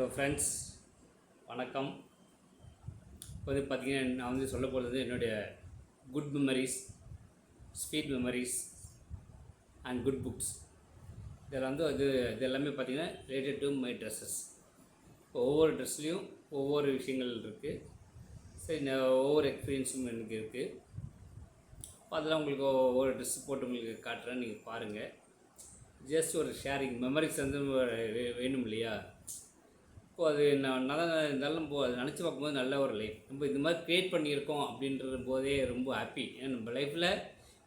Hello friends, வணக்கம். இப்போ வந்து பார்த்திங்கன்னா நான் வந்து சொல்ல போகிறது என்னுடைய good memories, sweet memories and good books. இதில் வந்து இது எல்லாமே பார்த்திங்கன்னா ரிலேட்டட் டு மை ட்ரெஸ்ஸஸ். இப்போ ஒவ்வொரு ட்ரெஸ்லேயும் ஒவ்வொரு விஷயங்கள் இருக்குது. சரி, ஒவ்வொரு எக்ஸ்பீரியன்ஸும் எனக்கு இருக்குது. அதெல்லாம் உங்களுக்கு ஒவ்வொரு ட்ரெஸ்ஸு போட்டு உங்களுக்கு காட்டுறேன், நீங்கள் பாருங்கள். ஜஸ்ட் ஒரு ஷேரிங் மெமரிஸ் வந்து வேணும் இல்லையா? இப்போது அது நல்லா இருந்தாலும் நம்ம அதை நினச்சி பார்க்கும்போது நல்ல ஒரு லைஃப் நம்ம இந்த மாதிரி க்ரியேட் பண்ணியிருக்கோம் அப்படின்ற போதே ரொம்ப ஹாப்பி. ஏன்னா நம்ம லைஃப்பில்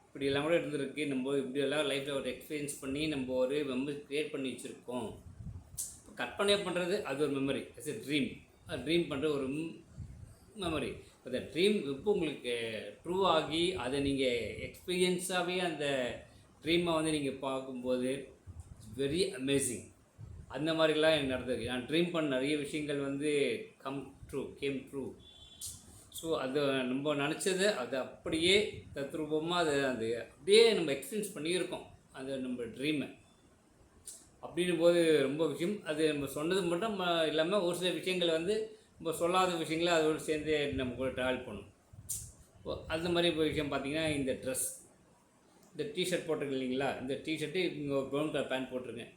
இப்படி எல்லாம் கூட இருந்திருக்கு. நம்ம இப்படியெல்லாம் லைஃப்பில் ஒரு எக்ஸ்பீரியன்ஸ் பண்ணி நம்ம ஒரு மெமரி க்ரியேட் பண்ணி வச்சுருக்கோம். இப்போ கற்பனை பண்ணுறது அது ஒரு memory, it's a dream. Dream பண்ணுற ஒரு மெமரி. அந்த ட்ரீம் இப்போ உங்களுக்கு ட்ரூ ஆகி அதை நீங்கள் எக்ஸ்பீரியன்ஸாகவே அந்த ட்ரீமை வந்து நீங்கள் பார்க்கும்போது இட்ஸ் வெரி அமேசிங். அந்த மாதிரிலாம் எனக்கு நடந்திருக்கு. நான் ட்ரீம் பண்ண நிறைய விஷயங்கள் வந்து கேம் ட்ரூ. ஸோ அது நம்ம நினச்சது அது அப்படியே தத்ரூபமாக அது அப்படியே நம்ம எக்ஸ்பீரியன்ஸ் பண்ணியிருக்கோம் அந்த நம்ம ட்ரீமை. அப்படின்னும் போது ரொம்ப விஷயம் அது நம்ம சொன்னது மட்டும் இல்லாமல் ஒரு சில விஷயங்கள் வந்து நம்ம சொல்லாத விஷயங்களை அதோடு சேர்ந்து நம்ம கூட ட்ராவல் பண்ணணும். அந்த மாதிரி இப்போ விஷயம் பார்த்திங்கன்னா, இந்த ட்ரெஸ், இந்த டிஷர்ட் போட்டிருக்கு இல்லைங்களா? இந்த டிஷர்ட்டு இங்கே ப்ரௌன் கலர் பேண்ட் போட்டிருக்கேன்.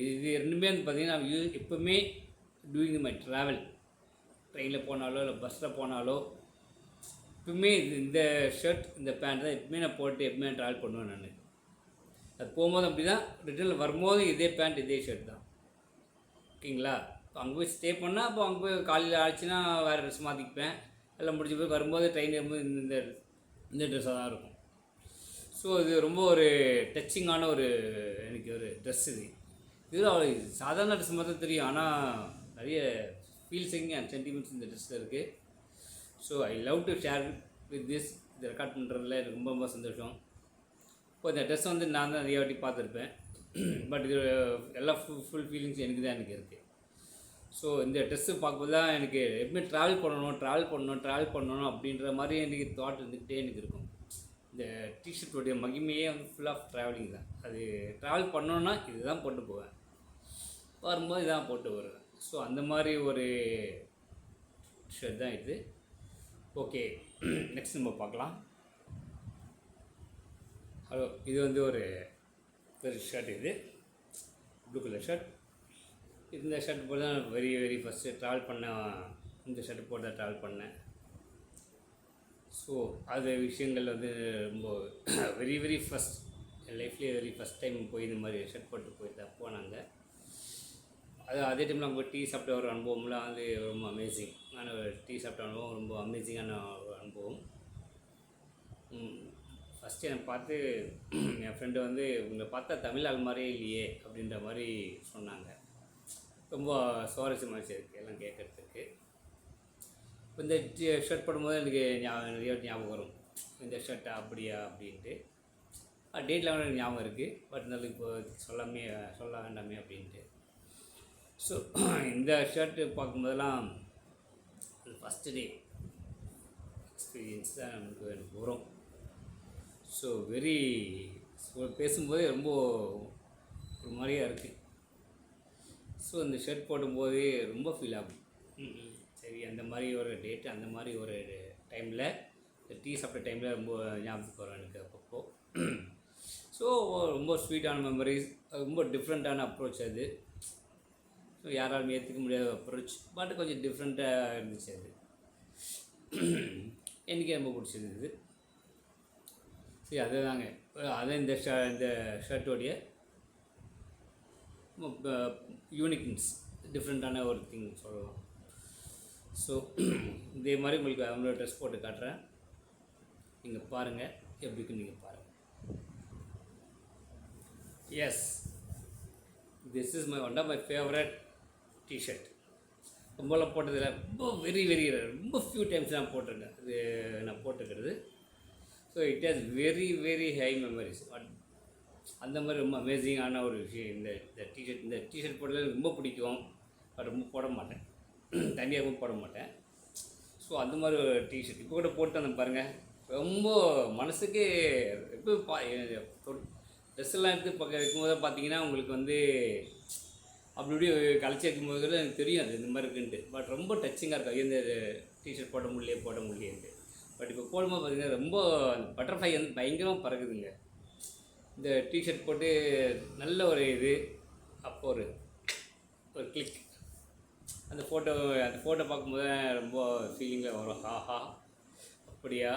இது ரெண்டுமே வந்து பார்த்திங்கன்னா நான் எப்போவுமே டூயிங் மை ட்ராவல், ட்ரெயினில் போனாலோ இல்லை பஸ்ஸில் போனாலோ எப்பவுமே இந்த ஷர்ட் இந்த பேண்ட் தான் எப்பவுமே நான் போட்டு எப்பவுமே ட்ராவல் பண்ணுவேன். நான் அது போகும்போது அப்படி தான், ரிட்டர்னில் வரும்போது இதே பேண்ட் இதே ஷர்ட் தான். ஓகேங்களா? இப்போ அங்கே போய் ஸ்டே பண்ணால் அப்போ அங்கே போய் காலையில் ஆச்சுன்னா வேறு ட்ரெஸ் மாற்றிப்பேன். எல்லாம் முடிஞ்ச போய் வரும்போது ட்ரெயின் வரும்போது இந்த ட்ரெஸ்ஸாக தான் இருக்கும். ஸோ இது ரொம்ப ஒரு டச்சிங்கான எனக்கு ஒரு ட்ரெஸ். இதில் அவ்வளோ சாதாரண ட்ரெஸ் மாதிரி தான் தெரியும், ஆனால் நிறைய ஃபீல்ஸிங் அண்ட் சென்டிமெண்ட்ஸ் இந்த ட்ரெஸ்ஸில் இருக்குது. So I love to share with this. இது ரெக்கார்ட் பண்ணுறதுல எனக்கு ரொம்ப ரொம்ப சந்தோஷம். இப்போ இந்த ட்ரெஸ்ஸை வந்து நான் தான் நிறைய வாட்டி பார்த்துருப்பேன். பட் இது எல்லா ஃபுல் ஃபீலிங்ஸ் எனக்கு தான் இருக்குது. ஸோ இந்த ட்ரெஸ்ஸு பார்க்கும்போது தான் எனக்கு எப்பவுமே ட்ராவல் பண்ணணும் அப்படின்ற மாதிரி எனக்கு தாட் இருந்துக்கிட்டே எனக்கு இருக்கும். இந்த டிஷர்ட்டுடைய மகிமையே வந்து ஃபுல் ஆஃப் ட்ராவலிங் தான். அது ட்ராவல் பண்ணோன்னா இது தான் போட்டு போவேன், வரும்போது இதான் போட்டு வருவேன். ஸோ அந்த மாதிரி ஒரு ஷர்ட் தான் இது. ஓகே, நெக்ஸ்ட் நம்ம பார்க்கலாம். ஹலோ, இது வந்து ஒரு ஷர்ட். இது ப்ளூ கலர் ஷர்ட். இந்த ஷர்ட் போட்டு தான் வெரி ஃபஸ்ட்டு ட்ராவல் பண்ணேன். இந்த ஷர்ட் போட்டு தான் ட்ராவல் பண்ணேன். ஸோ அது விஷயங்கள் வந்து ரொம்ப வெரி ஃபஸ்ட் என் லைஃப்லேயே வெரி ஃபஸ்ட் டைம் போய் இந்த மாதிரி ஷர்ட் போட்டு போனாங்க. அதே டைமில் நம்ம டீ சாப்பிட்ட ஒரு அனுபவம்லாம் வந்து ரொம்ப அமேசிங். டீ சாப்பிட்ட அனுபவம் ரொம்ப அமேசிங்கான ஒரு அனுபவம். ஃபஸ்ட்டு என்னை பார்த்து என் ஃப்ரெண்டு வந்து உங்களை பார்த்தா தமிழ் ஆள் மாதிரியே இல்லையே அப்படின்ற மாதிரி சொன்னாங்க. ரொம்ப சுவாரஸ்யமாக இருக்குது எல்லாம் கேட்குறதுக்கு. இப்போ இந்த ஷர்ட் போடும்போது எனக்கு நிறைய ஞாபகம் வரும். இந்த ஷர்ட்டா அப்படியா அப்படின்ட்டு. டேட்லாம் எனக்கு ஞாபகம் இருக்குது. பட் இருந்தாலும் இப்போ சொல்ல வேண்டாமே அப்படின்ட்டு. ஸோ இந்த ஷர்ட்டு பார்க்கும்போதெல்லாம் ஃபஸ்ட்டு டே எக்ஸ்பீரியன்ஸ் தான் எனக்கு வரும். ஸோ பேசும்போதே ரொம்ப ஒரு மாதிரியாக இருக்குது. ஸோ இந்த ஷர்ட் போடும்போது ரொம்ப ஃபீல் ஆகும். சரி, அந்த மாதிரி ஒரு டேட்டு, அந்த மாதிரி ஒரு டைமில் டீ சாப்பிட்ட டைமில் ரொம்ப ஞாபகத்துக்கு வரும் எனக்கு அப்பப்போ. ஸோ ரொம்ப ஸ்வீட்டான மெமரிஸ், ரொம்ப டிஃப்ரெண்ட்டான அப்ரோச் அது. ஸோ யாராலும் ஏற்றுக்க முடியாத அப்ரோச், பட் கொஞ்சம் டிஃப்ரெண்ட்டாக இருந்துச்சு அது. எனக்கே ரொம்ப பிடிச்சிருந்தது. சரி, அதுதாங்க அதான் இந்த ஷர்ட்டோடைய யூனிக்னஸ், டிஃப்ரெண்ட்டான ஒரு திங் சொல்லலாம். ஸோ இதே மாதிரி உங்களுக்கு அவங்களோட ட்ரெஸ் போட்டு காட்டுறேன், நீங்கள் பாருங்கள் எப்படி இருக்குன்னு நீங்கள் பாருங்கள். Yes, this is one of my favourite T-shirt. ரொம்பலாம் போட்டதில்லை, ரொம்ப வெரி ரொம்ப ஃபியூ டைம்ஸ் நான் போட்டிருக்கேன். இது நான் போட்டுக்கிறது. So it has very high memories. அந்த மாதிரி ரொம்ப அமேசிங்கான ஒரு விஷயம் இந்த டிஷர்ட் போட்டது ரொம்ப பிடிக்கும். பட் ரொம்ப போட மாட்டேன், தனியாகவும் போட மாட்டேன். ஸோ அந்த மாதிரி ஒரு டிஷர்ட் இப்போ கூட போட்டு வந்து பாருங்கள், ரொம்ப மனசுக்கு எப்போ ட்ரெஸ்ஸெல்லாம் எடுத்து வைக்கும்போது பார்த்தீங்கன்னா உங்களுக்கு வந்து அப்படி இப்படி கழிச்சு வைக்கும்போது கூட எனக்கு தெரியும் அது இந்த மாதிரி இருக்குன்ட்டு. பட் ரொம்ப டச்சிங்காக இருக்கும். இந்த டிஷர்ட் போட முடியலையேன்ட்டு. பட் இப்போ போடும்போது பார்த்திங்கன்னா ரொம்ப பட்டர்ஃப்ளை வந்து பயங்கரமாக பறக்குதுங்க. இந்த டிஷர்ட் போட்டு நல்ல ஒரு இது அப்போ ஒரு கிளிக் அந்த ஃபோட்டோ பார்க்கும்போது ரொம்ப ஃபீலிங்கில் வரும். ஆஹா அப்படியே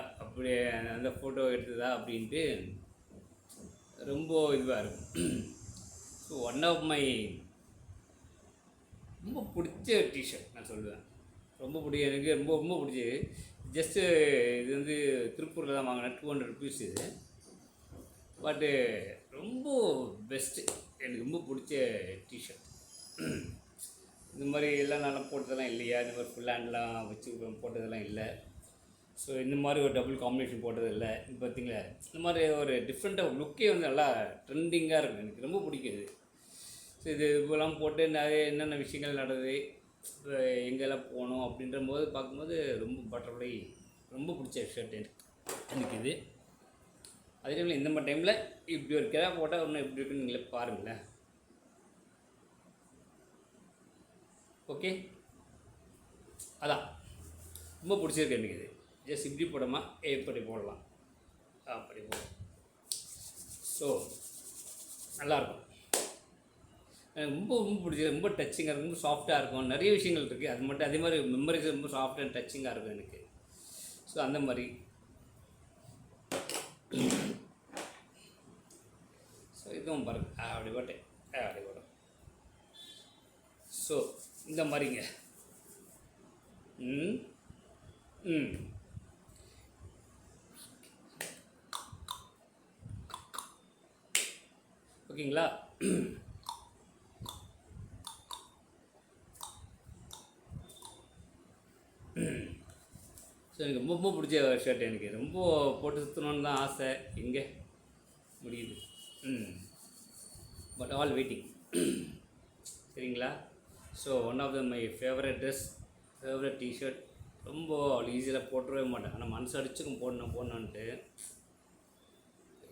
அந்த ஃபோட்டோ எடுத்ததா அப்படின்ட்டு ரொம்ப இதுவாக இருக்கும். ஸோ ஒன் ஆஃப் மை ரொம்ப பிடிச்ச டிஷர்ட் நான் சொல்லுவேன். எனக்கு ரொம்ப பிடிச்சது. ஜஸ்ட்டு இது வந்து திருப்பூரில் தான் வாங்கினேன். 200 ருபீஸ் இது. பட்டு ரொம்ப பெஸ்ட்டு. எனக்கு ரொம்ப பிடிச்ச டிஷர்ட். இந்த மாதிரி எல்லாம் நல்லா போட்டதெல்லாம் இல்லையா, இந்த மாதிரி ஃபுல் ஹேண்ட்லாம் வச்சு போட்டதெல்லாம் இல்லை. ஸோ இந்த மாதிரி ஒரு டபுள் காம்பினேஷன் போட்டது இல்லை. இது பார்த்திங்களா, இந்த மாதிரி ஒரு டிஃப்ரெண்ட்டாக லுக்கே வந்து நல்லா ட்ரெண்டிங்காக இருக்கும். எனக்கு ரொம்ப பிடிக்குது. ஸோ இது இப்போலாம் போட்டு நிறைய என்னென்ன விஷயங்கள் நடக்குது, எங்கெல்லாம் போகணும் அப்படின்ற போது பார்க்கும்போது ரொம்ப பட்டர்ஃப்ளை ரொம்ப பிடிச்ச ஷர்ட் எனக்கு இது. அதே டைமில் இந்த மாதிரி டைமில் இப்படி ஒரு கிரா போட்டால் இன்னும் எப்படி இருக்குன்னு நீங்களே பாருங்களேன். ஓகே, அதான் ரொம்ப பிடிச்சிருக்கு எனக்கு இது. ஜஸ்ட் இப்படி போடாமா எப்படி போடலாம், அப்படி போடலாம். ஸோ நல்லாயிருக்கும். எனக்கு ரொம்ப பிடிச்சது. ரொம்ப டச்சிங்காக இருக்கும், ரொம்ப சாஃப்டாக இருக்கும். நிறைய விஷயங்கள் இருக்குது. அது மட்டும் அதே மாதிரி மெமரிஸ் ரொம்ப சாஃப்ட் அண்ட் டச்சிங்காக இருக்கும் எனக்கு. ஸோ அந்த மாதிரி ஸோ இதுவும் பாருங்க, அப்படி போட்டேன். ஸோ இந்த மாதிரிங்க. ஓகேங்களா? ஸோ எனக்கு ரொம்ப பிடிச்ச ஷர்ட். எனக்கு ரொம்ப போட்டு சுற்றணுன்னு தான் ஆசை. எங்கே முடியுது. But all waiting. சரிங்களா? So one of the my favourite T shirt. ரொம்ப ஈஸியாக போட்டுறவே மாட்டேன். ஆனால் மனசு அடிச்சுக்கும் போடணுன்ட்டு.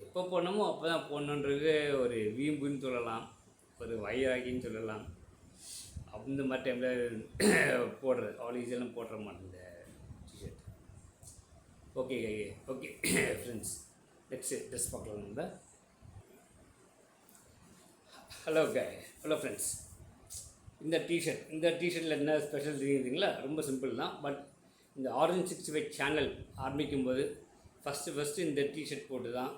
எப்போ போடணுமோ அப்போ தான் போடணுன்றது ஒரு வீம்புன்னு சொல்லலாம், ஒரு வைராகின்னு சொல்லலாம். அந்த மாதிரி டைமில் போடுறது அவ்வளோ ஈஸியெல்லாம் போட்டுற மாட்டேன் இந்த T-shirt. Okay friends, next dress பார்க்கலாம் நம்ம. ஹலோ ஃப்ரெண்ட்ஸ், இந்த டிஷர்ட்டில் என்ன ஸ்பெஷல் தெரியுதுங்களா? ரொம்ப சிம்பிள் தான். பட் இந்த ஆரஞ்ச் 65 சேனல் ஆரம்பிக்கும்போது ஃபஸ்ட்டு இந்த டிஷர்ட் போட்டு தான்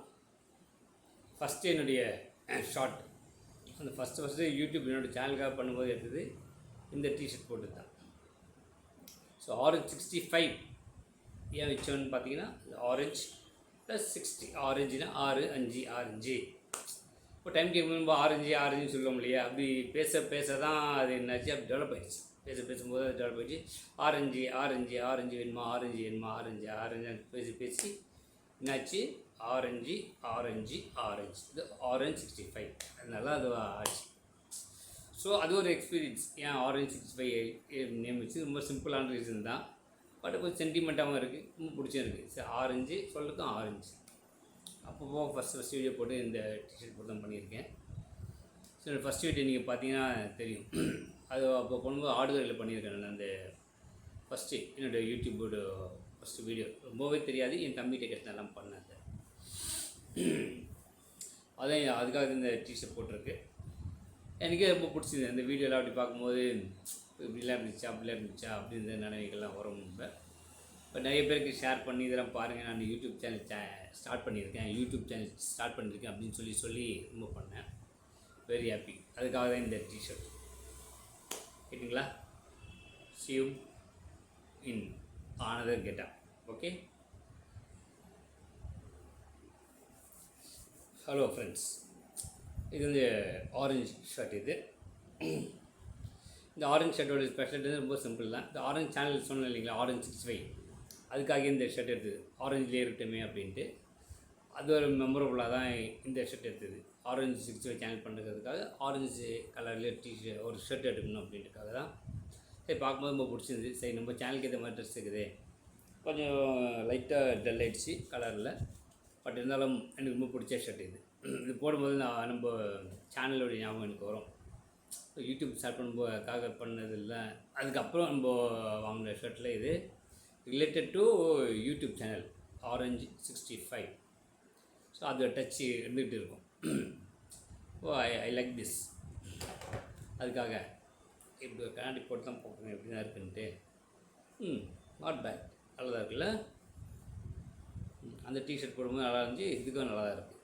ஃபஸ்ட்டு என்னுடைய ஷார்ட். அந்த ஃபஸ்ட்டு யூடியூப் என்னோடய சேனலுக்காக பண்ணும்போது எடுத்தது இந்த டிஷர்ட் போட்டு தான். ஸோ ஆரஞ்ச் 65 ஏன் வச்சோன்னு பார்த்தீங்கன்னா, ஆரஞ்ச் ப்ளஸ் 60. ஆரஞ்சுனா 6 5 ஆரஞ்சு. இப்போ டைம் கேட்கும்போது ஆரஞ்சுன்னு சொல்லுவோம் இல்லையா? அப்படி பேச தான் அது என்னாச்சு, அப்படி டெவலப் ஆகிடுச்சு. பேசும்போது அது டெவலப் ஆகிடுச்சு. ஆரஞ்சு வேணுமா, ஆரஞ்சு பேசி என்னாச்சு, ஆரஞ்சு இது ஆரஞ்ச் 65. அதனால அது ஆச்சு. ஸோ அது ஒரு எக்ஸ்பீரியன்ஸ். ஏன் ஆரஞ்ச் 65 நேம் வச்சு ரொம்ப சிம்பிளான ரீசன் தான். பட் கொஞ்சம் சென்டிமெண்ட்டாகவும் இருக்குது, ரொம்ப பிடிச்சும் இருக்குது. சரி, ஆரஞ்சு சொல்லிருக்கோம், ஆரஞ்சு. அப்பப்போ ஃபஸ்ட்டு வீடியோ போட்டு இந்த டிஷர்ட் போட்டு தான் பண்ணியிருக்கேன். ஸோ ஃபஸ்ட் வீடியோ நீங்கள் பார்த்தீங்கன்னா தெரியும். அது அப்போ பண்ணும்போது ஆடுகளில் பண்ணியிருக்கேன் நான். அந்த ஃபஸ்ட்டு என்னோடய யூடியூபோட ஃபஸ்ட்டு வீடியோ ரொம்பவே தெரியாது, என் தம்பிகிட்ட கேட்டதெல்லாம் பண்ணேன். அதான் அதுக்காக இந்த டிஷர்ட் போட்டிருக்கு. எனக்கே ரொம்ப பிடிச்சிது அந்த வீடியோலாம். அப்படி பார்க்கும்போது இப்படிலாம் இருந்துச்சா அப்படின்ற நினைவுகள்லாம் வரும். இப்போ நிறைய பேருக்கு ஷேர் பண்ணி இதெல்லாம் பாருங்கள், நான் யூடியூப் சேனல் ஸ்டார்ட் பண்ணியிருக்கேன் அப்படின்னு சொல்லி ரொம்ப பண்ணேன். Very happy. அதுக்காக தான் இந்த டிஷர்ட். கேட்டிங்களா? see you in another getup. Okay, hello friends, இது வந்து ஆரஞ்சு ஷர்ட். இந்த ஆரஞ்சு ஷர்ட்டோட ஸ்பெஷல் ரொம்ப சிம்பிள் தான். இந்த ஆரஞ்சு சேனல் சொன்னேன் இல்லைங்களா, ஆரஞ்ச் 65, அதுக்காக இந்த ஷர்ட் எடுத்தது. ஆரஞ்சிலே இருக்கட்டுமே அப்படின்ட்டு அது ஒரு மெமரபுளாக தான் இந்த ஷர்ட் எடுத்தது. ஆரஞ்சு 65 சேனல் பண்ணுறதுக்காக ஆரஞ்சு கலர்லேயே ஒரு ஷர்ட் எடுக்கணும் அப்படின்றதுக்காக தான். சரி, பார்க்கும்போது ரொம்ப பிடிச்சிருந்துது. சரி, நம்ம சேனலுக்கு ஏற்ற மாதிரி ட்ரெஸ் இருக்குது. கொஞ்சம் லைட்டாக டல் ஆகிடுச்சு கலரில். பட் இருந்தாலும் எனக்கு ரொம்ப பிடிச்ச ஷர்ட் இது. போடும்போது நம்ம சேனலோடைய ஞாபகம் எனக்கு வரும். யூடியூப் ஸ்டார்ட் பண்ணும்போதுக்காக பண்ணதில்ல. அதுக்கப்புறம் நம்ம வாங்கின ஷர்ட்டில் இது related to YouTube channel Orange65. So அது டச்சு இருந்துகிட்டு இருக்கும். ஓ ஐ லைக் திஸ். அதுக்காக இப்படி கண்ணாடி போட்டு தான் பார்க்கணும் எப்படி தான் இருக்குன்ட்டு. நாட் பேட், நல்லா தான் இருக்குல்ல. அந்த டிஷர்ட் போடும்போது நல்லா இருந்துச்சு, இதுக்கும் நல்லா தான் இருக்குது.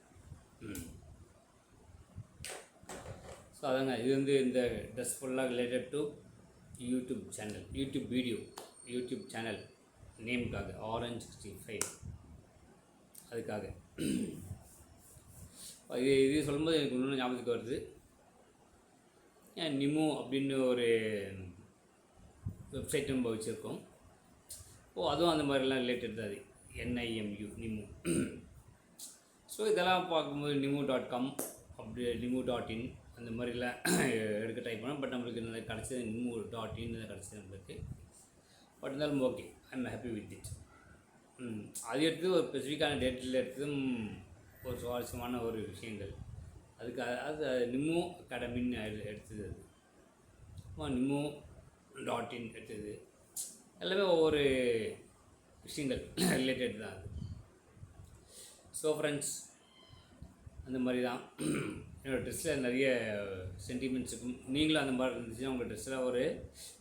ஸோ அதாங்க, இது வந்து இந்த ட்ரெஸ் ஃபுல்லாக related to YouTube channel, YouTube channel நேமுக்காக Orange65. அதுக்காக இது சொல்லும்போது எனக்கு இன்னொன்று ஞாபகத்துக்கு வருது. நிமோ அப்படின்னு ஒரு வெப்சைட் நம்ம வச்சுருக்கோம். அதுவும் அந்த மாதிரிலாம் ரிலேட்டட் தான். அது NIMU நிமோ. ஸோ இதெல்லாம் பார்க்கும்போது NIMO.com அப்படி NIMO.in அந்த மாதிரிலாம் எடுக்க ட்ரை பண்ணோம். பட் நம்மளுக்கு கிடச்சது NIMO.in கிடச்சது நம்மளுக்கு. பட் இருந்தாலும் okay, I'm happy with it. அது எடுத்து ஒரு ஸ்பெசிஃபிக்கான டேட்டில் எடுத்ததும் ஒரு சுவாரஸ்யமான ஒரு விஷயங்கள். அதுக்கு அது நிமோ அகாடமின்னு எடுத்தது. அது NIMO.in எடுத்தது. எல்லாமே ஒவ்வொரு விஷயங்கள் ரிலேட்டட் தான் அது. ஸோ ஃப்ரெண்ட்ஸ், அந்த மாதிரி தான் என்னோடய ட்ரெஸ்ஸில் நிறைய சென்டிமெண்ட்ஸ் இருக்கும். நீங்களும் அந்த மாதிரி இருந்துச்சுன்னா உங்கள் ட்ரெஸ்ஸில் ஒரு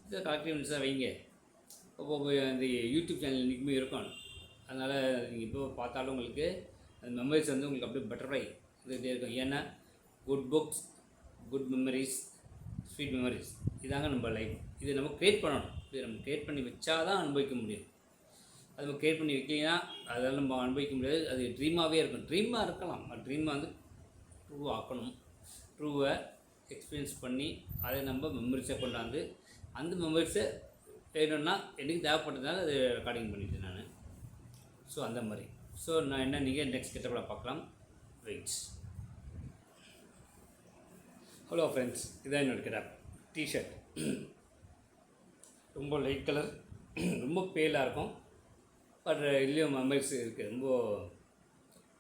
இதை கலெக்டிவ்னஸாக வைங்க. இப்போ அந்த யூடியூப் சேனல் இன்றைக்குமே இருக்கும். அதனால் நீங்கள் இப்போ பார்த்தாலும் உங்களுக்கு அந்த மெமரிஸ் வந்து உங்களுக்கு அப்படியே பட்டர்ஃப்ளை இதுகிட்டே இருக்கும். ஏன்னா good books, good memories, sweet memories, இதாங்க நம்ம லைஃப். இது நம்ம க்ரியேட் பண்ணணும். இது நம்ம க்ரியேட் பண்ணி வச்சா தான் அனுபவிக்க முடியும். அது நம்ம க்ரியேட் பண்ணி வைக்கலாம், அதெல்லாம் நம்ம அனுபவிக்க முடியாது. அது ட்ரீமாகவே இருக்கும். ட்ரீமாக இருக்கலாம், ட்ரீமை வந்து ட்ரூ ஆக்கணும். ட்ரூவை எக்ஸ்பீரியன்ஸ் பண்ணி அதை நம்ம மெமரிஸை கொண்டாந்து அந்த மெமரிஸை வேணும்னா எனக்கு தேவைப்பட்டதுனால அது ரெக்கார்டிங் பண்ணிட்டேன் நான். ஸோ அந்த மாதிரி. ஸோ நான் என்ன, நீங்கள் நெக்ஸ்ட் கெட்டப்பில் பார்க்கலாம். வெயிட்ஸ். ஹலோ ஃப்ரெண்ட்ஸ், இதான் என்னோட கெட்டப். டிஷர்ட் ரொம்ப லைட் கலர், ரொம்ப பேலாக இருக்கும். பட் இதுலேயும் மெமரிஸ் இருக்குது. ரொம்ப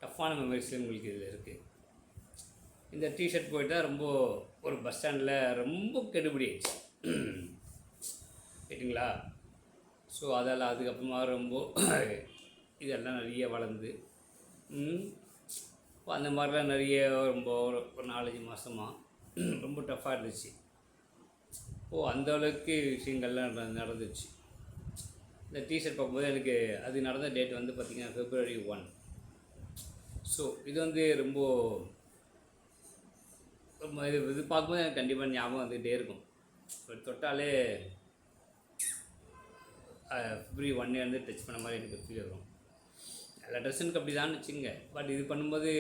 டஃப்பான மெமரிஸ்லேயும் உங்களுக்கு இதில் இருக்குது. இந்த டிஷர்ட் போயிட்டால் ரொம்ப ஒரு பஸ் ஸ்டாண்டில் ரொம்ப கெடுபிடி ஆயிடுச்சு கேட்டிங்களா. ஸோ அதெல்லாம் அதுக்கப்புறமா ரொம்ப இதெல்லாம் நிறைய வளர்ந்து அந்த மாதிரிலாம் நிறைய ரொம்ப ஒரு 4-5 மாதமாக ரொம்ப டஃப்பாக இருந்துச்சு. அந்தளவுக்கு விஷயங்கள்லாம் நடந்துச்சு. இந்த டிஷர்ட் பார்க்கும்போது எனக்கு அது நடந்த டேட் வந்து பார்த்திங்கன்னா February 1. ஸோ இது வந்து ரொம்ப இது பார்க்கும்போது எனக்கு கண்டிப்பாக ஞாபகம் வந்துக்கிட்டே இருக்கும். தொட்டாலே February 1 வந்து டச் பண்ண மாதிரி எனக்கு ஃபீல் வரும். எல்லா ட்ரெஸ்ஸுக்கு அப்படி தான் வச்சுங்க. பட் இது பண்ணும்போது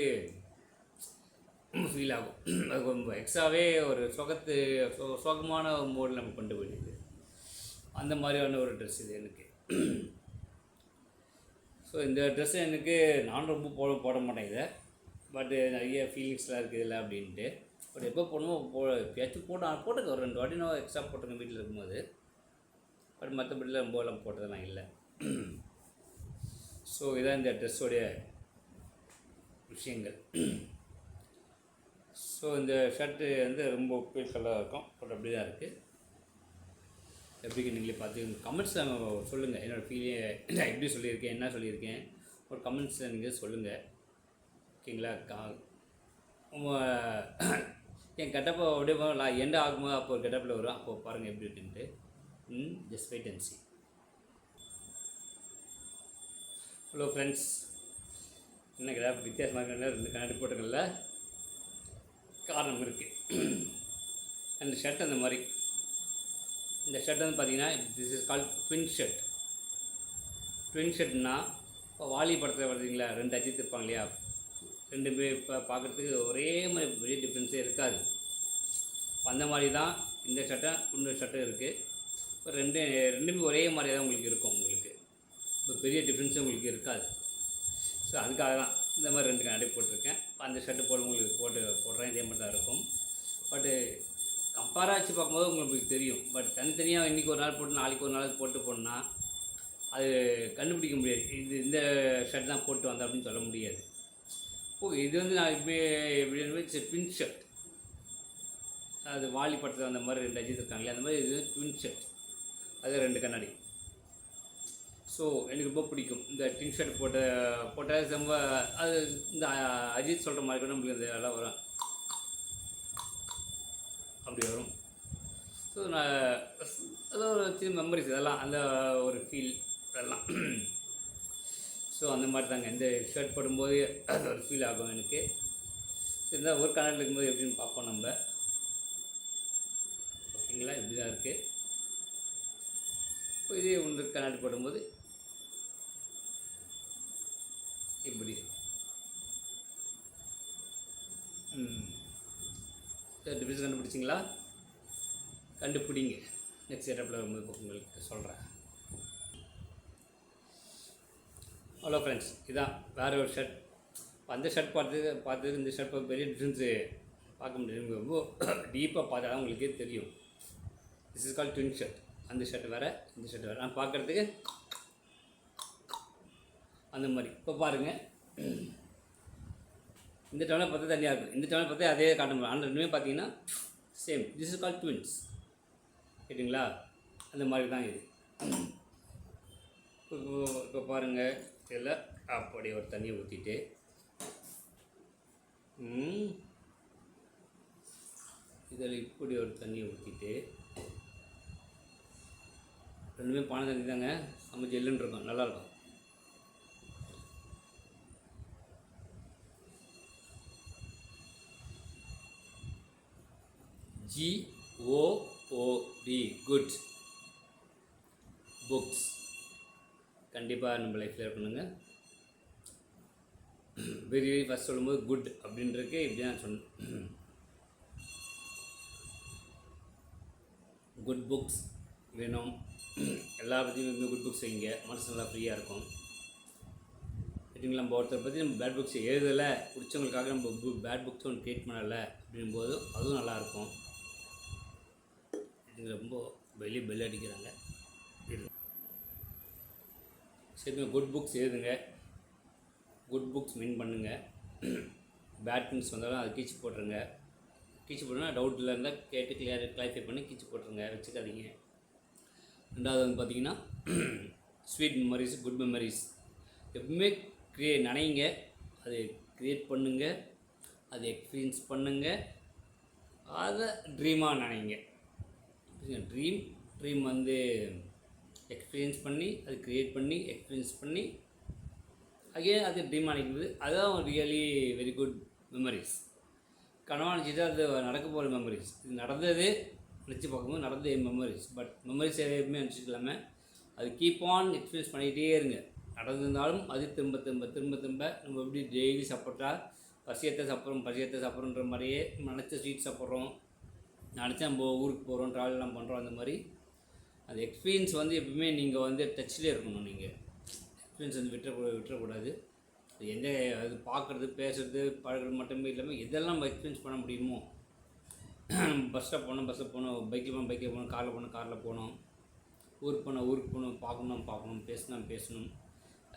ஃபீல் ஆகும். அது ரொம்ப எக்ஸ்ட்ராவே ஒரு சோகமான மோடில் நம்ம கொண்டு போயிடுது. அந்த மாதிரியான ஒரு ட்ரெஸ் இது எனக்கு. ஸோ இந்த ட்ரெஸ்ஸு எனக்கு நான் ரொம்ப போட மாட்டேன் இதை. பட்டு நிறைய ஃபீலிங்ஸ்லாம் இருக்குது இதில் அப்படின்ட்டு. பட் எப்போ போடணுமோ எப்பயாச்சும் போட்டது ஒரு 2 வாட்டி நான் எக்ஸ்ட்ரா போட்டுருங்க வீட்டில் இருக்கும்போது. பட் மற்றபடிலாம் ரொம்பலாம் போட்டதெல்லாம் இல்லை. ஸோ இதான் இந்த ட்ரெஸ்ஸோடைய விஷயங்கள். ஸோ இந்த ஷர்ட்டு வந்து ரொம்ப பீஸ்ஃபுல்லாக இருக்கும். பட் அப்படி தான் இருக்குது. எப்படிக்கு நீங்களே பார்த்து கமெண்ட்ஸில் சொல்லுங்கள். என்னோடய ஃபீலிங் நான் எப்படி சொல்லியிருக்கேன், என்ன சொல்லியிருக்கேன், ஒரு கமெண்ட்ஸில் நீங்கள் சொல்லுங்கள். ஓகேங்களா. என் கெட்டப்போ அப்படியே எண்ட் ஆகும்போது அப்போ ஒரு கெட்டப்பில் வரும். அப்போது பாருங்கள் எப்படி இருக்குன்ட்டு. Just wait and see. Hello friends, என்ன கிராஃப் வித்தியாசமாக இருக்கிற 2 கண்ணாடி போட்டுக்கல காரணம் இருக்குது. அந்த ஷர்ட் அந்த மாதிரி. இந்த ஷர்ட் வந்து பார்த்திங்கன்னா this is called twin shirt. Twin ஷர்ட்னா இப்போ வாலி படத்தில் பார்த்தீங்களா 2 அஜித் இருப்பாங்க இல்லையா, 2 பேர் இப்போ பார்க்குறதுக்கு ஒரே மாதிரி பெரிய டிஃப்ரென்ஸே இருக்காது. அந்த மாதிரி தான் இந்த ஷர்ட்டை இன்னொரு ஷர்ட்டும் இருக்குது. இப்போ ரெண்டுமே ஒரே மாதிரியாக தான் உங்களுக்கு இருக்கும். உங்களுக்கு இப்போ பெரிய டிஃப்ரென்ஸும் உங்களுக்கு இருக்காது. ஸோ அதுக்காக தான் இந்த மாதிரி 2 கண்ணாடி போட்டிருக்கேன். அந்த ஷர்ட்டு உங்களுக்கு போடுறேன் இதே மாதிரி தான் இருக்கும். பட்டு கம்பேராக வச்சு பார்க்கும்போது உங்களுக்கு தெரியும். பட் தனித்தனியாக இன்றைக்கி ஒரு நாள் போட்டு நாளைக்கு ஒரு நாள் போட்டு போனால் அது கண்டுபிடிக்க முடியாது. இந்த ஷர்ட் தான் போட்டு வந்தேன் அப்படின்னு சொல்ல முடியாது. இது வந்து நான் எப்படி ட்வின் ஷர்ட். அது வாலி படத்தில் அந்த மாதிரி 2 அஜித் இருக்காங்களே, அந்த மாதிரி இது ட்வின் ஷர்ட், அது 2 கண்ணாடி. ஸோ எனக்கு ரொம்ப பிடிக்கும் இந்த ட்வின் ஷர்ட் போட்டால் ரொம்ப அது இந்த அஜித் சொல்கிற மாதிரி கூட நம்மளுக்கு இந்த எல்லாம் வரும், அப்படி வரும். ஸோ நான் அதான் ஒரு சின்ன மெமரிஸ் இதெல்லாம், அந்த ஒரு ஃபீல் இதெல்லாம். ஸோ அந்த மாதிரி தாங்க இந்த ஷர்ட் போடும்போது அது ஒரு ஃபீல் ஆகும் எனக்கு. இந்த ஒரு கண்ணாடி இருக்கும்போது எப்படின்னு பார்ப்போம் நம்ம. ஓகேங்களா, இப்படி தான் இருக்குது. இப்போ இதே ஒன்று கண்ணாடி போடும்போது இப்படி டிஃப்ரென்ஸ் கண்டுபிடிச்சிங்களா? கண்டுபிடிங்க. நெக்ஸ்ட் செட்டப்பில் வரும்போது உங்களுக்கு சொல்கிறேன். ஹலோ ஃப்ரெண்ட்ஸ், இதுதான் வேறு ஒரு ஷர்ட். அந்த ஷர்ட் பார்த்தது இந்த ஷர்ட் பெரிய டிஃப்ரென்ஸு பார்க்க முடியாது. ரொம்ப டீப்பாக பார்த்தா தான் உங்களுக்கே தெரியும். This is call twin shirt. அந்த ஷர்ட் வேறு, இந்த ஷர்ட் வேறு. நான் பார்க்குறதுக்கு அந்த மாதிரி. இப்போ பாருங்கள், இந்த டவுனில் பார்த்தா தனியாக இருக்கும், இந்த டவுனில் பார்த்தா அதே காட்ட முடியும். ஆனால் ரெண்டுமே பார்த்தீங்கன்னா same. This is call twins. கேட்டிங்களா? அந்த மாதிரி தான் இது. இப்போ பாருங்கள், இதில் அப்படி ஒரு தண்ணியை ஊற்றிட்டு இதில் இப்படி ஒரு தண்ணியை ஊற்றிட்டு, ரெண்டுமே பானை தண்ணி தாங்க, நம்ம ஜெல்லுன்னு இருக்கும், நல்லாயிருக்கும். GOOD, குட் புக்ஸ் கண்டிப்பாக நம்ம லைஃப்பில் இருக்கணுங்க. வெரி ஃபஸ்ட் சொல்லும்போது குட் அப்படின்றதுக்கு இப்படி தான் சொன்னேன். குட் புக்ஸ் வேணும். எல்லா பற்றியும் குட் புக்ஸ் வைங்க, மனசு நல்லா ஃப்ரீயாக இருக்கும். சரிங்களா? நம்ம ஒருத்தரை பற்றி நம்ம பேட் புக்ஸ் எழுதலை, பிடிச்சவங்களுக்காக நம்ம பேட் புக்ஸ் ஒன்று க்ரியேட் பண்ணலை அப்படின்போது அதுவும் நல்லாயிருக்கும். இது ரொம்ப பெல் அடிக்கிறாங்க. சரி, குட் புக்ஸ் எழுதுங்க, குட் புக்ஸ் வின் பண்ணுங்கள். பேட் திங்ஸ் வந்தாலும் அது கீச்சு போட்டுருங்க. கீச்சு போட்டுனா டவுட்டில் இருந்தால் கேட்டு கிளாரிஃபை பண்ணி கீச்சு போட்டுருங்க, வச்சுக்காதீங்க. ரெண்டாவது வந்து பார்த்திங்கன்னா ஸ்வீட் மெமரிஸ், குட் மெமரிஸ் எப்பவுமே நினைங்க, அதை க்ரியேட் பண்ணுங்கள், அதை எக்ஸ்பீரியன்ஸ் பண்ணுங்கள், அதை ட்ரீமாக நினைங்க. ட்ரீம் வந்து எக்ஸ்பீரியன்ஸ் பண்ணி, அது க்ரியேட் பண்ணி, எக்ஸ்பீரியன்ஸ் பண்ணி அகெயின் அது ட்ரீம் நினைக்கிறது. அதுதான் ரியலி வெரி குட் மெமரிஸ். கனவா நினச்சிட்டு அது நடக்க போகிற மெமரிஸ். இது நடந்தது நினச்சி பார்க்கும்போது நடந்த மெமரிஸ். பட் மெமரிஸ் எதுவுமே நினச்சிட்டு இல்லாமல் அது கீப் ஆன் எக்ஸ்பீரியன்ஸ் பண்ணிகிட்டே இருங்க. நடந்திருந்தாலும் அது திரும்ப திரும்ப திரும்ப திரும்ப நம்ம எப்படி டெய்லி சாப்பிட்டா பசியத்தை சாப்பிட்றோன்ற மாதிரியே நினச்ச ஸ்வீட் சாப்பிட்றோம், நினச்சா நம்ம ஊருக்கு போகிறோம், ட்ராவல்லாம் பண்ணுறோம். அந்த மாதிரி அது எக்ஸ்பீரியன்ஸ் வந்து எப்பவுமே நீங்கள் வந்து டச்லேயே இருக்கணும். நீங்கள் எக்ஸ்பீரியன்ஸ் வந்து விட்டுறக்கூடாது. எந்த அது பார்க்குறது, பேசுகிறது, பழகிறது மட்டுமே இல்லாமல் எதெல்லாம் நம்ம எக்ஸ்பீரியன்ஸ் பண்ண முடியுமோ. பஸ்ஸில் போனோம், பைக்கில் போனோம், காரில் போனோம், ஊருக்கு போகணும், பார்க்கணும், பேசணும்.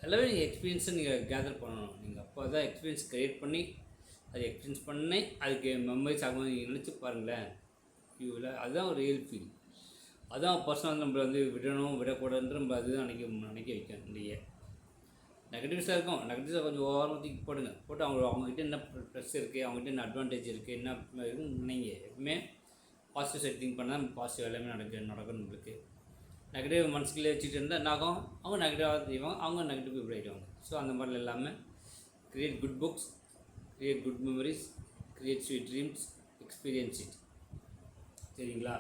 எல்லாமே நீங்கள் எக்ஸ்பீரியன்ஸை நீங்கள் கேதர் பண்ணணும். நீங்கள் அப்போ தான் எக்ஸ்பீரியன்ஸ் க்ரியேட் பண்ணி அது எக்ஸ்பீரியன்ஸ் பண்ணி அதுக்கு மெமரிஸ் ஆகும். நீங்கள் நினச்சி பாருங்களேன், அதுதான் ஒரு ரியல் ஃபீல். அதுதான் பர்சனல் நம்ம வந்து விடக்கூடாதுன்ற நம்ம அதுதான் நினைக்க வைக்கணும். இல்லையே நெகட்டிவ்ஸாக இருக்கும், நெகட்டிவ்ஸாக கொஞ்சம் ஓவராக தூக்கி போட்டு அவங்ககிட்ட என்ன ப்ளஸ் இருக்குது, அவங்ககிட்ட என்ன அட்வான்டேஜ் இருக்குது, என்ன இருக்குன்னு நினைங்க. எப்பவுமே பாசிட்டிவ் சைட் திங்க் பண்ணால் பாசிட்டிவ் எல்லாமே நடக்கும் நம்மளுக்கு. நெகட்டிவ் மனசுக்குள்ளே வச்சுட்டு இருந்தால் என்னாகும், அவங்க நெகட்டிவாக செய்வாங்க, அவங்க நெகட்டிவ் இப்படி ஆகிடுவாங்க. ஸோ அந்த மாதிரி இல்லாமல் create good books, create good memories, create sweet dreams, experience it. சரிங்களா?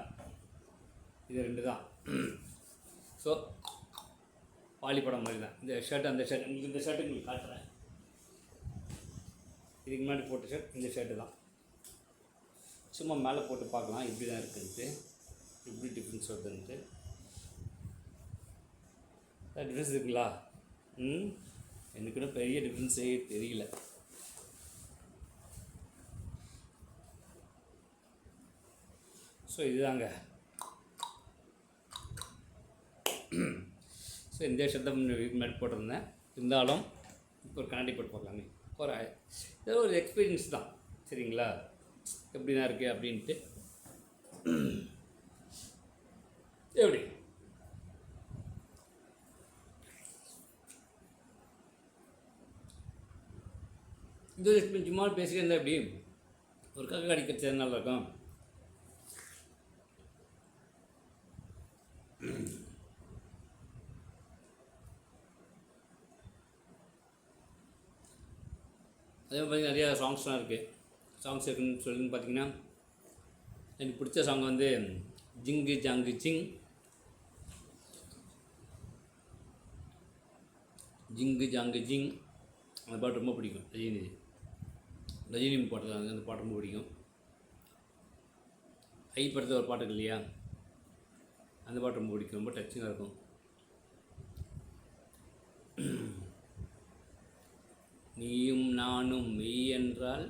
இது 2 தான். ஸோ வாலி படம் மாதிரி தான் இந்த ஷர்ட். அந்த ஷர்ட் உங்களுக்கு, இந்த ஷர்ட்டு உங்களுக்கு காட்டுறேன். இதுக்கு முன்னாடி போட்ட ஷர்ட் இந்த ஷர்ட்டு தான். சும்மா மேலே போட்டு பார்க்கலாம் இப்படி தான் இருக்குன்ட்டு, இப்படி டிஃப்ரென்ஸ் வருதுன்ட்டு. டிஃப்ரென்ஸ் இருக்குங்களா? எனக்குன்னு பெரிய டிஃப்ரென்ஸே தெரியல. ஸோ இதுதாங்க. ஸோ இந்த ஷர்ட்டை முன்னாடி போட்டிருந்தேன், இருந்தாலும் இப்போ ஒரு கண்ணாடி போட்டு பார்க்கலாமே. ஏதோ ஒரு எக்ஸ்பீரியன்ஸ் தான். சரிங்களா? எப்படி தான் இருக்குது அப்படின்ட்டு எப்படி இது சும்மா பேசிக்கிட்டு இருந்தால் எப்படி ஒரு காக்கா அடிக்கிறது நல்லா இருக்கும். அதே மாதிரி நிறையா சாங்ஸ்லாம் இருக்குது. சாங்ஸ் இருக்குன்னு சொல்லுன்னு பார்த்தீங்கன்னா, எனக்கு பிடிச்ச சாங் வந்து ஜிங்கு ஜாங்கு ஜிங், ஜிங்கு ஜாங்கு ஜிங், அந்த பாட்டு ரொம்ப பிடிக்கும். ரஜினி பாட்டு தான், அந்த பாட்டு ரொம்ப பிடிக்கும். ஐ படத்தில் ஒரு பாட்டு இருக்கு இல்லையா, அந்த பாட்டு ரொம்ப பிடிக்கும், ரொம்ப டச்சிங்காக இருக்கும். நீயும் நானும் மெய் என்றால்,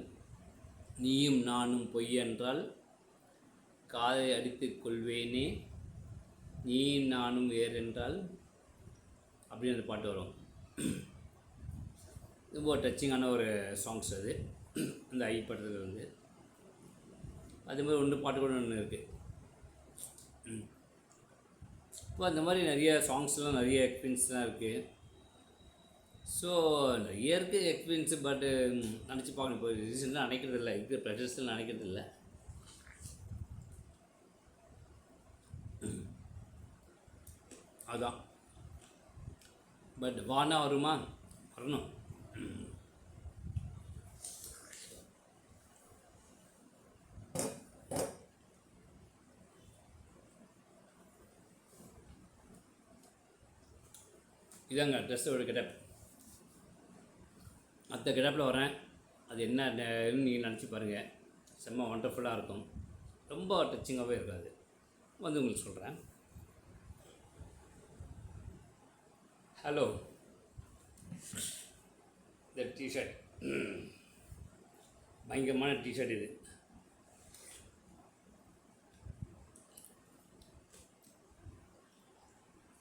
நீயும் நானும் பொய் என்றால் காதை அடித்துக் கொள்வேனே, நீயும் நானும் வேறென்றால் அப்படின்னு அந்த பாட்டு வரும். ரொம்ப டச்சிங்கான ஒரு சாங்ஸ் அது, அந்த ஐ படத்தில் வந்து. அதே மாதிரி ஒன்று பாட்டு கூட ஒன்று இருக்குது. இப்போ அந்த மாதிரி நிறைய சாங்ஸ்லாம் நிறைய எக்ஸ்பீரியன்ஸ்லாம் இருக்குது. ஸோ நிறைய இருக்குது எக்ஸ்பீரியன்ஸு. பட்டு நினச்சி பார்க்கணும். இப்போ ரீசெண்டாக நினைக்கிறது இல்லை, இருக்கிற ப்ரெஷர்ஸ்லாம் நினைக்கிறது இல்லை. அதான் பட் வானா வருமா, வரணும். இதாங்க ட்ரெஸ்ஸோட கெட்டப். மற்ற கெட்டப்பில் வரேன், அது என்னன்னு நீங்கள் நினச்சி பாருங்கள். செம்ம ஒண்டர்ஃபுல்லாக இருக்கும், ரொம்ப டச்சிங்காகவே இருக்காது. வந்து உங்களுக்கு சொல்கிறேன். ஹலோ, இந்த டிஷர்ட் பயங்கரமான டிஷர்ட் இது.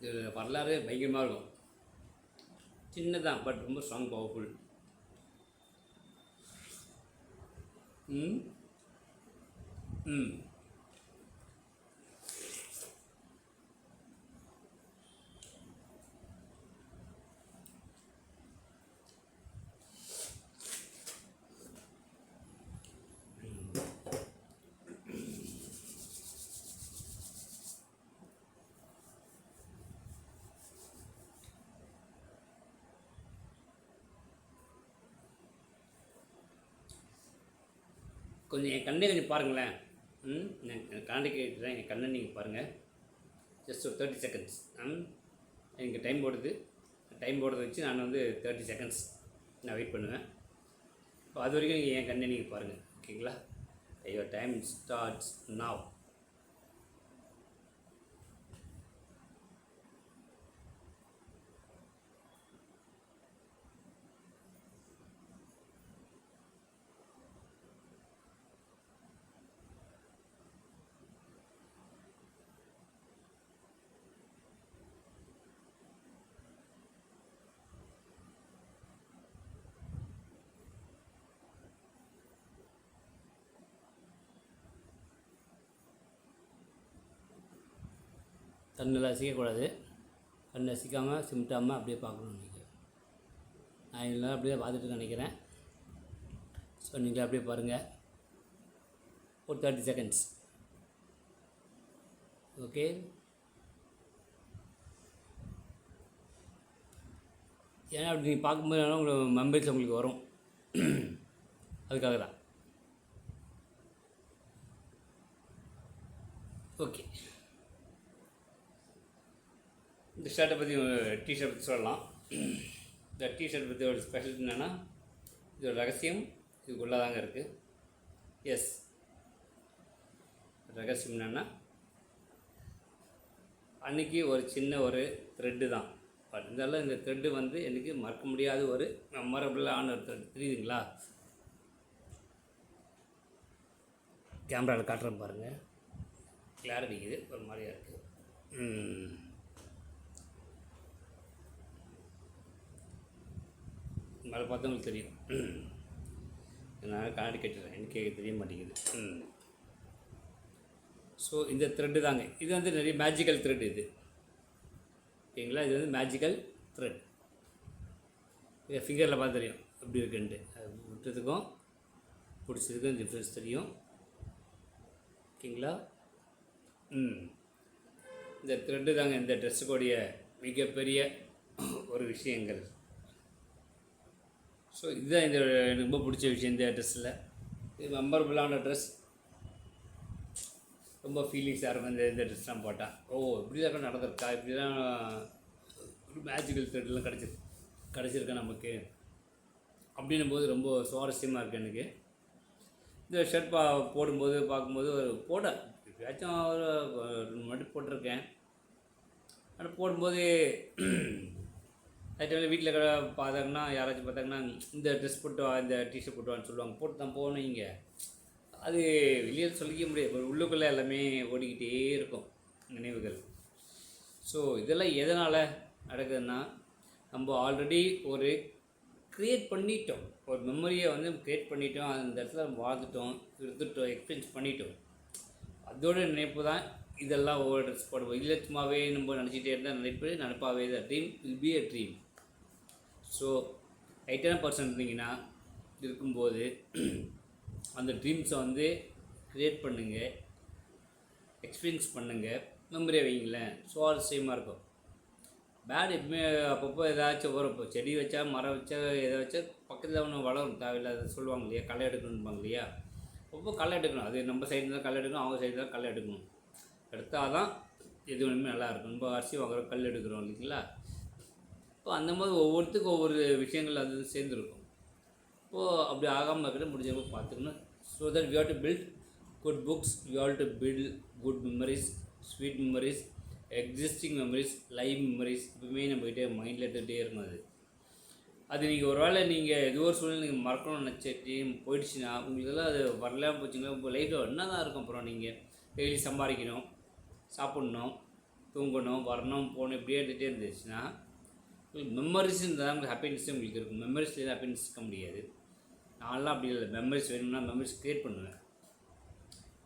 இது வரலாறு பயங்கரமாக இருக்கும். சின்னதான், பட் ரொம்ப ஸ்ட்ராங், பவர்ஃபுல். ம் ம் கொஞ்சம் என் கண்ணை கொஞ்சம் பாருங்களேன். நான் கண்ணாடி கேட்குறேன், என் கண்ணை நீங்கள் பாருங்கள். ஜஸ்ட் ஒரு 30 செகண்ட்ஸ். எனக்கு டைம் போடுறத வச்சு நான் வந்து 30 செகண்ட்ஸ் நான் வெயிட் பண்ணுவேன். இப்போ அது வரைக்கும் நீங்கள் என் கண்ணை நீங்கள் பாருங்கள். ஓகேங்களா? Your time starts now. கண்ணில் அசிக்கக்கூடாது. கண் அசிக்காமல் சிமிட்டாமல் அப்படியே பார்க்கணும். நீங்கள் நான் எல்லாம் அப்படியே பார்த்துட்டு நினைக்கிறேன். ஸோ நீங்கள் அப்படியே பாருங்கள். ஒரு 30 செகண்ட்ஸ். ஓகே, ஏன்னா அப்படி நீங்கள் பார்க்கும்போது உங்களுக்கு மெமரிஸ் உங்களுக்கு வரும். அதுக்காக தான். ஓகே, இந்த ஷர்ட்டை பற்றி, டிஷர்ட் பற்றி சொல்லலாம். இந்த டிஷர்ட் பற்றி ஒரு ஸ்பெஷல் என்னென்னா, இது ஒரு ரகசியம் இதுக்குள்ளே தாங்க இருக்குது. எஸ், ரகசியம் என்னென்னா, அன்றைக்கி ஒரு சின்ன ஒரு த்ரெட்டு தான். பட் இருந்தாலும் இந்த த்ரெட்டு வந்து எனக்கு மறக்க முடியாத ஒரு மெமரபுளான ஒரு த்ரெட். தெரியுதுங்களா? கேமராவில் காட்டுறேன் பாருங்கள். கிளாரிட்டி இது ஒரு மாதிரியாக இருக்குது. மேலே பார்த்தவங்களுக்கு தெரியும். நான் கண்ணாடி கட்டுறேன், எனக்கு தெரிய மாட்டேங்குது. ஸோ இந்த த்ரெட்டு தாங்க, இது வந்து நிறைய மேஜிக்கல் த்ரெட் இது, ஓகேங்களா. இது வந்து மேஜிக்கல் த்ரெட். இதை ஃபிங்கரில் பார்த்து தெரியும் எப்படி இருக்குன்ட்டு, அது விட்டதுக்கும் பிடிச்சதுக்கும் டிஃப்ரென்ஸ் தெரியும், ஓகேங்களா. இந்த த்ரெட்டு தாங்க இந்த ட்ரெஸ்ஸுக்குடைய மிகப்பெரிய ஒரு விஷயங்கள். ஸோ இதுதான் இந்த எனக்கு ரொம்ப பிடிச்ச விஷயம் இந்த ட்ரெஸ்ஸில். இது மெமரபுளான ட்ரெஸ், ரொம்ப ஃபீலிங்ஸாக இருக்கும் இந்த ட்ரெஸ்லாம் போட்டால். இப்படிலாம் நடந்திருக்கா, இப்படிலாம் ஒரு மேஜிக்கல் த்ரெட்லாம் கிடச்சிருக்கா நமக்கு அப்படின்னும் போது ரொம்ப சுவாரஸ்யமாக இருக்குது எனக்கு. இந்த ஷர்ட் போடும்போது பார்க்கும்போது எப்பயாச்சும் ஒரு மட்டும் போட்டிருக்கேன். ஆனால் போடும்போது அது டைமில் வீட்டில் பார்த்தாங்கன்னா யாராச்சும் பார்த்தாங்கன்னா இந்த ட்ரெஸ் போட்டு வா, இந்த டிஷர்ட் போட்டு வான்னு சொல்லுவாங்க. போட்டு தான் போகணும். இங்கே அது வெளியே சொல்லிக்க முடியாது, உள்ளுக்குள்ளே எல்லாமே ஓடிக்கிட்டே இருக்கும் நினைவுகள். ஸோ இதெல்லாம் எதனால் நடக்குதுன்னா, நம்ம ஆல்ரெடி ஒரு க்ரியேட் பண்ணிட்டோம், ஒரு மெமரியை வந்து க்ரியேட் பண்ணிட்டோம், அந்த இடத்துல வாழ்ந்துட்டோம், இருந்துட்டோம், எக்ஸ்பீரியன்ஸ் பண்ணிட்டோம். அதோட நினைப்பு தான் இதெல்லாம் ஒவ்வொரு ட்ரெஸ் போடுவோம். இல்லை சும்மாவே நம்ம நினச்சிட்டே இருந்தால் நினைப்பாகவே தான். Dream will be a dream. So ரைட்டான பர்சன் இருந்தீங்கன்னா இருக்கும்போது அந்த ட்ரீம்ஸை வந்து க்ரியேட் பண்ணுங்கள், எக்ஸ்பீரியன்ஸ் பண்ணுங்கள், மெமரியை வைங்களேன், சுவாரஸ்யமாக இருக்கும். பேட் எப்பவுமே அப்பப்போ ஏதாச்சும் வரும். இப்போ செடி வச்சா, மரம் வச்சா, எதை வச்சா பக்கத்தில் ஒன்று வளரும், தேவையில்லாத சொல்லுவாங்க இல்லையா, களை எடுக்கணும்பாங்க இல்லையா. அப்போ களை எடுக்கணும், அது நம்ம சைடு தான் களை எடுக்கணும், அவங்க சைடு தான் களை எடுக்கணும். எடுத்தால் தான் எது ஒன்றுமே நல்லாயிருக்கும். நம்ம அரிசி வாங்குறோம், கல் எடுக்கிறோம் இல்லைங்களா. இப்போ அந்த மாதிரி ஒவ்வொருத்துக்கும் ஒவ்வொரு விஷயங்கள் அது சேர்ந்துருக்கும். இப்போது அப்படி ஆகாமல் இருக்கிறத முடிஞ்சவங்க பார்த்துக்கணும். So that we have to build good books, we have to build good memories, sweet memories, existing memories, live memories. எப்பவுமே நம்மகிட்டே மைண்டில் எடுத்துகிட்டே இருக்கணும். அது நீங்கள் ஒரு வேளை நீங்கள் ஏதோ ஒரு சூழ்நிலை நீங்கள் மறக்கணும்னு நினச்சிட்டு போயிடுச்சுன்னா உங்களுக்கெல்லாம் அது வரலாம் போச்சுங்களா, உங்கள் லைஃப்பில் என்ன தான் இருக்கும். அப்புறம் நீங்கள் டெய்லி சம்பாதிக்கணும், சாப்பிட்ணும், தூங்கணும், வரணும், போகணும், இப்படியே எடுத்துகிட்டே இருந்துச்சுன்னா உங்களுக்கு மெமரிஸ் இருந்தால் உங்களுக்கு ஹாப்பினஸ்ஸே உங்களுக்கு இருக்கும். மெமரிஸ்லேயே ஹாப்பினஸ் இருக்க முடியாது. நான்லாம் அப்படி இல்லை. மெமரிஸ் வேணும்னா மெமரிஸ் க்ரியேட் பண்ணுவேன்.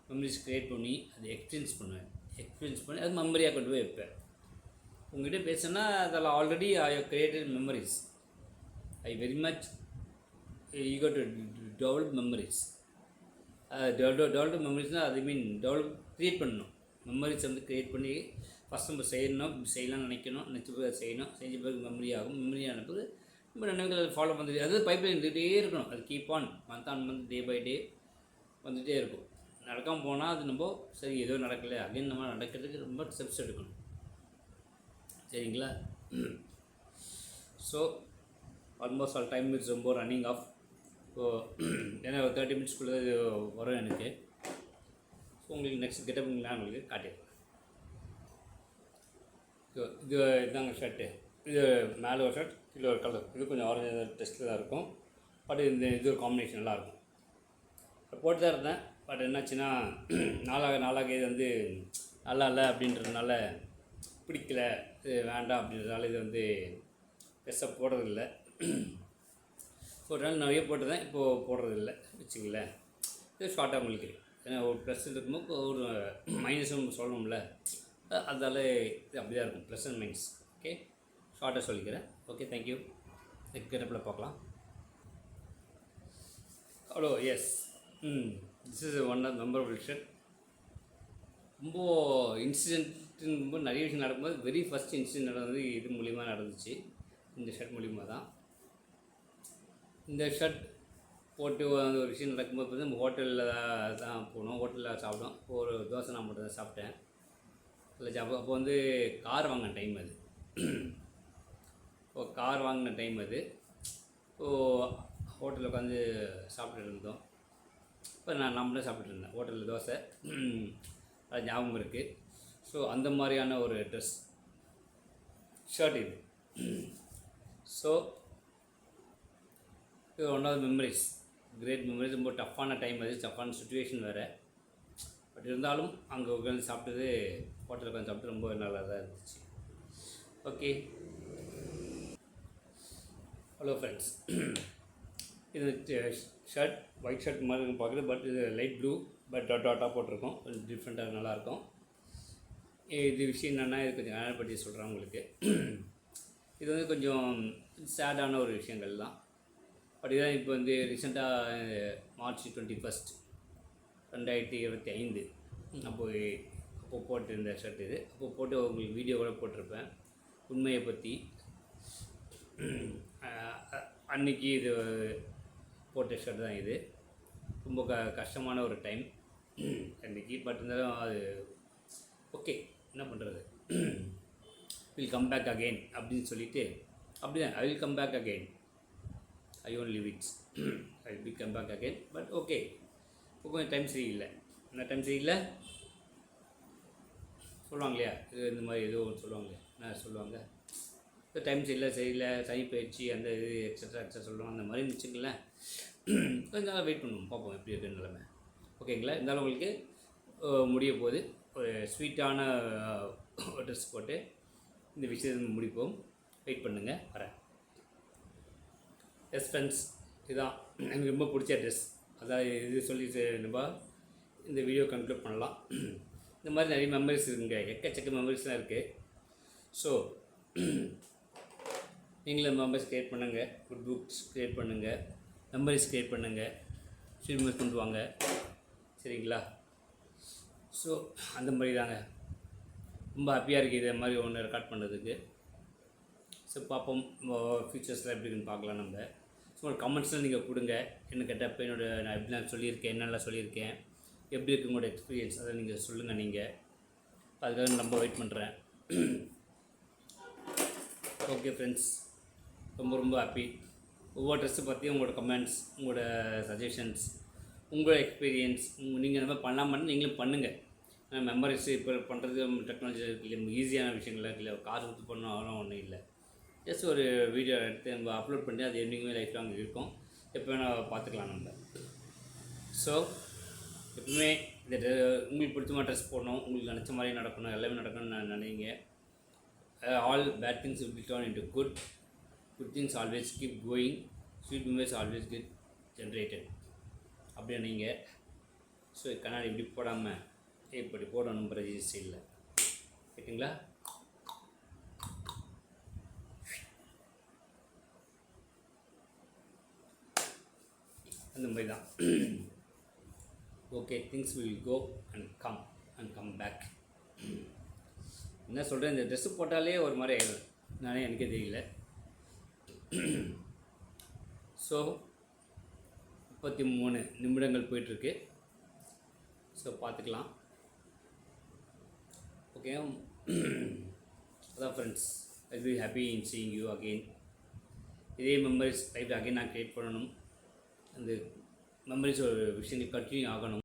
மெமரிஸ் க்ரியேட் பண்ணி அதை எக்ஸ்பீரியன்ஸ் பண்ணி அது மெமரியாக கொண்டு போய் வைப்பேன். உங்கள்கிட்ட பேசுனா அதில் already I have created memories. I very much ego to develop memories. Develop மெமரிஸ்னால் அது க்ரியேட் பண்ணணும். மெமரிஸ் வந்து க்ரியேட் பண்ணி ஃபஸ்ட் நம்ம செய்யலாம்னு நினச்சி போய் செய்யணும். செஞ்ச பிறகு மெமரி ஆகும். மெமரி ஆன பிறகு நம்ம நினைவுகள் ஃபாலோ பண்ணிட்டு அதாவது பைப்லைன் இருந்துகிட்டே இருக்கணும். அது keep on month day by day வந்துகிட்டே இருக்கும். நடக்காமல் போனால் அது நம்ம சரி ஏதோ நடக்கலை அப்படின்னு நம்ம நடக்கிறதுக்கு ரொம்ப ஸ்டெப்ஸ் எடுக்கணும். சரிங்களா. So almost all time it's ரொம்ப ரன்னிங் ஆஃப். ஸோ ஏன்னா ஒரு 30 மினிட்ஸ்க்குள்ளே இது வரும் எனக்கு. ஸோ உங்களுக்கு நெக்ஸ்ட் கெட்டப் நான் உங்களுக்கு காட்டிடுறேன். ஸோ இதுதாங்க ஷர்ட்டு. இது மேலே ஒரு ஷர்ட், கீழே ஒரு கலர். இது கொஞ்சம் ஆரஞ்சு டெஸ்ட்டில் தான் இருக்கும். பட் இது ஒரு காம்பினேஷன் நல்லாயிருக்கும். போட்டு தான் இருந்தேன். பட் என்னாச்சுன்னா நாளாக இது வந்து நல்லா இல்லை அப்படின்றதுனால பிடிக்கல, இது வேண்டாம் அப்படின்றதுனால இது வந்து பெருசாக போடுறதில்லை. ஒரு நாள் நிறைய போட்டுதான் இப்போது போடுறதில்லை வச்சுங்களேன். இது ஷார்ட்டாக உங்களுக்கு ஏன்னா ஒரு ப்ளஸ் இருக்கும்போது ஒரு மைனஸும் சொல்லணும்ல, அதால் இது அப்படி தான் இருக்கும். Plus and minus. ஓகே, ஷார்ட்டாக சொல்லிக்கிறேன். Okay, thank you. நெக்ஸ்ட் கெட்டப்பில் பார்க்கலாம். Hello, yes, this is one of memorable shirt. ரொம்ப இன்சிடென்ட் நிறைய விஷயம் நடக்கும்போது வெரி ஃபஸ்ட் இன்சிடென்ட் நடந்தது இது மூலிமா நடந்துச்சு. இந்த ஷர்ட் மூலிமா தான். இந்த ஷர்ட் போட்டு ஒரு விஷயம் நடக்கும்போது நம்ம ஹோட்டலில் தான் போனோம். ஹோட்டலில் சாப்பிட்டோம். ஒரு தோசை நான் மட்டும் தான் சாப்பிட்டேன். இல்லை அப்போ வந்து கார் வாங்கின டைம் அது. கார் வாங்கின டைம் அது. ஹோட்டலில் உட்காந்து சாப்பிட்டுட்டு இருந்தோம். இப்போ நான் மட்டும் சாப்பிட்டுட்டு இருந்தேன் ஹோட்டலில் தோசை. அது ஞாபகம் இருக்குது. ஸோ அந்த மாதிரியான ஒரு ட்ரெஸ் ஷர்ட் இது. ஸோ இது one of memories, great memories. ரொம்ப டஃப்பான டைம் அது, டஃப்பான சுச்சுவேஷன் வேறு. பட் இருந்தாலும் அங்கே உட்காந்து சாப்பிட்டது, ஹோட்டலில் உட்காந்து சாப்பிட்டு ரொம்ப நல்லா தான் இருந்துச்சு. Okay, hello friends. இது ஷர்ட் ஒயிட் ஷர்ட் மாதிரி பார்க்குறது. பட் இது லைட் ப்ளூ பட் டாட்டாக போட்டிருக்கோம், கொஞ்சம் டிஃப்ரெண்ட்டாக நல்லாயிருக்கும். இது விஷயம் என்னென்னா, இது கொஞ்சம் ஆட் பற்றி சொல்கிறேன் உங்களுக்கு. இது வந்து கொஞ்சம் சேடான ஒரு விஷயங்கள் தான். பட் இதான் இப்போ வந்து ரீசெண்டாக மார்ச் 21 2025 அப்போ போட்டிருந்த ஷர்ட் இது. அப்போது போட்டு உங்களுக்கு வீடியோ கூட போட்டிருப்பேன் உண்மையை பற்றி. அன்றைக்கி இது போட்ட ஷர்ட் தான் இது. ரொம்ப கஷ்டமான ஒரு டைம் அன்றைக்கி. பட் இருந்தாலும் அது ஓகே, என்ன பண்ணுறது. வில் கம் பேக் அகெயின் அப்படின்னு சொல்லிவிட்டு அப்படி தான், I will come back again, I won't leave it's, I will come back again. But okay, இப்போ கொஞ்சம் டைம் சரியில்லை. என்ன டைம் சரியில்லை சொல்லுவாங்க இல்லையா, இது இந்த மாதிரி ஏதோ ஒன்று சொல்லுவாங்க இல்லையா, என்ன சொல்லுவாங்க, இப்போ டைம் சரியில்லை, சனி பயிற்சி அந்த இது எக்ஸட்ரா சொல்லுவாங்க. அந்த மாதிரி இருந்துச்சுங்களேன். கொஞ்சம் நாளாக வெயிட் பண்ணுவோம், பார்ப்போம் எப்படி இருக்குன்னு நிலைமை. ஓகேங்களா. இருந்தாலும் உங்களுக்கு முடிய போது ஒரு ஸ்வீட்டான ட்ரெஸ் போட்டு இந்த விஷயத்தை முடிப்போம். வெயிட் பண்ணுங்கள், வரேன். எஸ் ஃப்ரெண்ட்ஸ், இதுதான் எனக்கு ரொம்ப பிடிச்ச ட்ரெஸ். அதான் இது சொல்லி நம்ம இந்த வீடியோ கன்க்ளூட் பண்ணலாம். இந்த மாதிரி நிறைய மெமரிஸ் இருக்குங்க, எக்கச்சக்க மெமரிஸ்லாம் இருக்குது. ஸோ நீங்களும் மெமரிஸ் க்ரியேட் பண்ணுங்கள், குட் புக்ஸ் க்ரியேட் பண்ணுங்கள், மெமரிஸ் க்ரியேட் பண்ணுங்கள், ஸ்வீட் கொண்டு வாங்க, சரிங்களா. ஸோ அந்த மாதிரி தாங்க, ரொம்ப ஹாப்பியாக இருக்குது இதே மாதிரி ஒன்று ரெக்கார்ட் பண்ணுறதுக்கு. ஸோ பார்ப்போம் ஃபியூச்சர்ஸில் எப்படி இருக்குன்னு பார்க்கலாம் நம்ம. ஸோ ஒரு கமெண்ட்ஸில் நீங்கள் கொடுங்க, என்ன கேட்டப்போ நான் எப்படி நான் சொல்லியிருக்கேன், என்னெல்லாம் சொல்லியிருக்கேன், எப்படி இருக்குது உங்களோட எக்ஸ்பீரியன்ஸ், அதை நீங்கள் சொல்லுங்கள். நீங்கள் அதுக்காக நான் ரொம்ப வெயிட் பண்ணுறேன். ஓகே ஃப்ரெண்ட்ஸ், ரொம்ப ஹாப்பி. ஒவ்வொரு ட்ரெஸ்ஸை பற்றி உங்களோட கமெண்ட்ஸ், உங்களோட சஜஷன்ஸ், உங்களோட எக்ஸ்பீரியன்ஸ், நீங்கள் இந்த மாதிரி பண்ணாமல் நீங்களும் பண்ணுங்கள். மெமரிஸ் இப்போ பண்ணுறது டெக்னாலஜி இல்லை, ஈஸியான விஷயங்கள்லாம் இல்லை, காசு கொடுத்து பண்ணாலும் ஒன்றும் இல்லை. ஜஸ்ட் ஒரு வீடியோ எடுத்து நம்ம அப்லோட் பண்ணி அது என்றைக்குமே லைஃப் லாங் இருக்கும், எப்போ வேணால் பார்த்துக்கலாம் நம்ம. ஸோ எப்பவுமே இந்த உங்களுக்கு பிடிச்ச மாதிரி ட்ரெஸ் போடணும், உங்களுக்கு நினச்ச மாதிரி நடக்கணும், எல்லாமே நடக்கணும்னு நான் நினைங்க. All bad things will be turn into good, good things always keep going, sweet memories always get generated அப்படியே நீங்கள். ஸோ கண்ணாடி இப்படி போடாமல் இப்படி போடணும் பிரஜிஸ் இல்லை, கேட்டிங்களா. அந்த மாதிரி தான். Okay, things will go and come back. என்ன சொல்கிறேன், இந்த ட்ரெஸ்ஸு போட்டாலே ஒரு மாதிரி ஆயிடும், நானே எனக்கே தெரியல. ஸோ 33 நிமிடங்கள் போயிட்டுருக்கு. ஸோ பார்த்துக்கலாம். ஓகே, அதான் friends, I will be happy in seeing you again. இதே மெமரிஸ் லைஃப் அகெயின் நான் க்ரியேட் பண்ணணும். அந்த மெமரிஸ் ஒரு விஷயங்கள் கண்டினியூ ஆகணும்.